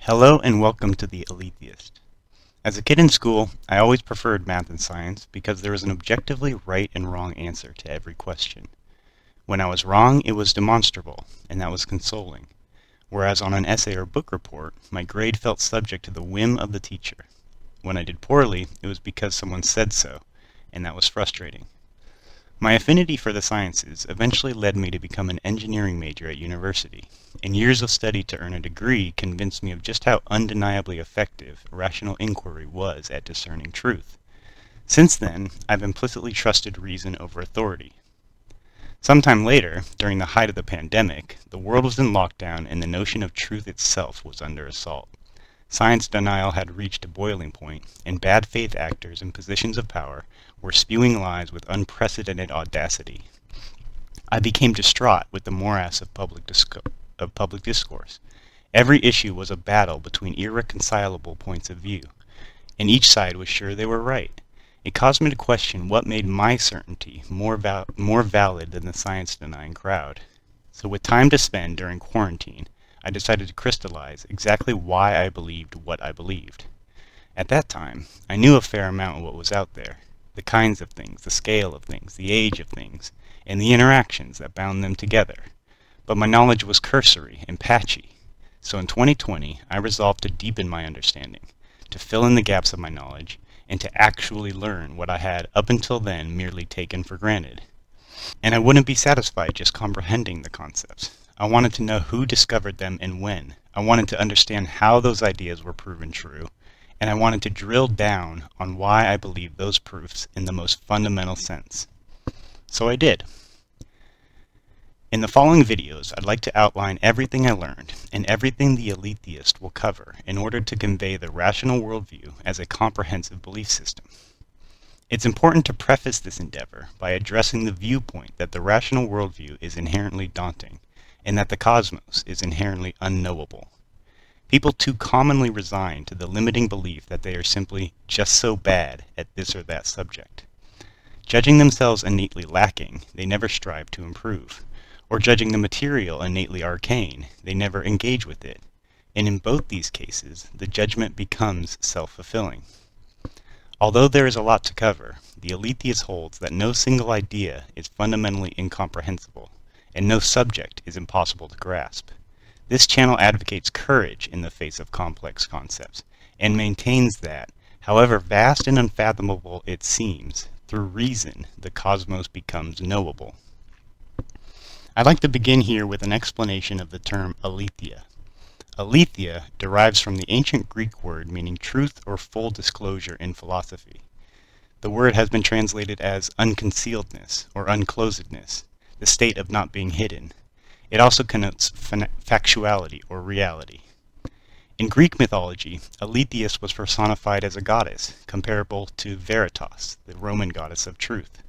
Hello and welcome to the Aletheist. As a kid in school, I always preferred math and science because there was an objectively right and wrong answer to every question. When I was wrong, it was demonstrable, and that was consoling. Whereas on an essay or book report, my grade felt subject to the whim of the teacher. When I did poorly, it was because someone said so, and that was frustrating. My affinity for the sciences eventually led me to become an engineering major at university, and years of study to earn a degree convinced me of just how undeniably effective rational inquiry was at discerning truth. Since then, I've implicitly trusted reason over authority. Sometime later, during the height of the pandemic, the world was in lockdown and the notion of truth itself was under assault. Science denial had reached a boiling point, and bad faith actors in positions of power were spewing lies with unprecedented audacity. I became distraught with the morass of public discourse. Every issue was a battle between irreconcilable points of view, and each side was sure they were right. It caused me to question what made my certainty more valid than the science-denying crowd. So with time to spend during quarantine, I decided to crystallize exactly why I believed what I believed. At that time, I knew a fair amount of what was out there, the kinds of things, the scale of things, the age of things, and the interactions that bound them together. But my knowledge was cursory and patchy, so in 2020 I resolved to deepen my understanding, to fill in the gaps of my knowledge, and to actually learn what I had up until then merely taken for granted. And I wouldn't be satisfied just comprehending the concepts. I wanted to know who discovered them and when. I wanted to understand how those ideas were proven true, and I wanted to drill down on why I believed those proofs in the most fundamental sense. So I did. In the following videos, I'd like to outline everything I learned and everything the Aletheist will cover in order to convey the rational worldview as a comprehensive belief system. It's important to preface this endeavor by addressing the viewpoint that the rational worldview is inherently daunting, and that the cosmos is inherently unknowable. People too commonly resign to the limiting belief that they are simply just so bad at this or that subject. Judging themselves innately lacking, they never strive to improve, or judging the material innately arcane, they never engage with it, and in both these cases, the judgment becomes self-fulfilling. Although there is a lot to cover, the Aletheist holds that no single idea is fundamentally incomprehensible, and no subject is impossible to grasp. This channel advocates courage in the face of complex concepts, and maintains that, however vast and unfathomable it seems, through reason the cosmos becomes knowable. I'd like to begin here with an explanation of the term aletheia. Aletheia derives from the ancient Greek word meaning truth or full disclosure in philosophy. The word has been translated as unconcealedness or unclosedness, the state of not being hidden. It also connotes factuality or reality. In Greek mythology, Aletheia was personified as a goddess, comparable to Veritas, the Roman goddess of truth.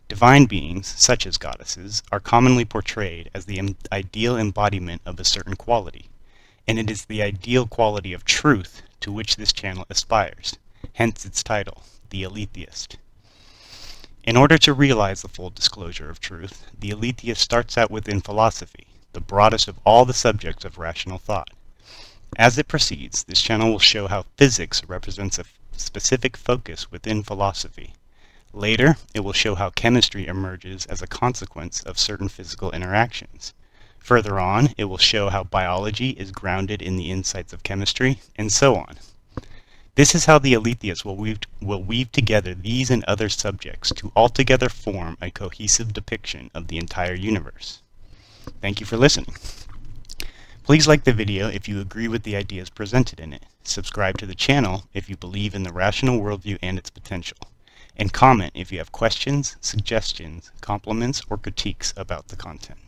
Divine beings, such as goddesses, are commonly portrayed as the ideal embodiment of a certain quality, and it is the ideal quality of truth to which this channel aspires, hence its title, The Aletheist. In order to realize the full disclosure of truth, the Aletheist starts out within philosophy, the broadest of all the subjects of rational thought. As it proceeds, this channel will show how physics represents a specific focus within philosophy. Later, it will show how chemistry emerges as a consequence of certain physical interactions. Further on, it will show how biology is grounded in the insights of chemistry, and so on. This is how the Aletheist will weave together these and other subjects to altogether form a cohesive depiction of the entire universe. Thank you for listening. Please like the video if you agree with the ideas presented in it. Subscribe to the channel if you believe in the rational worldview and its potential. And comment if you have questions, suggestions, compliments, or critiques about the content.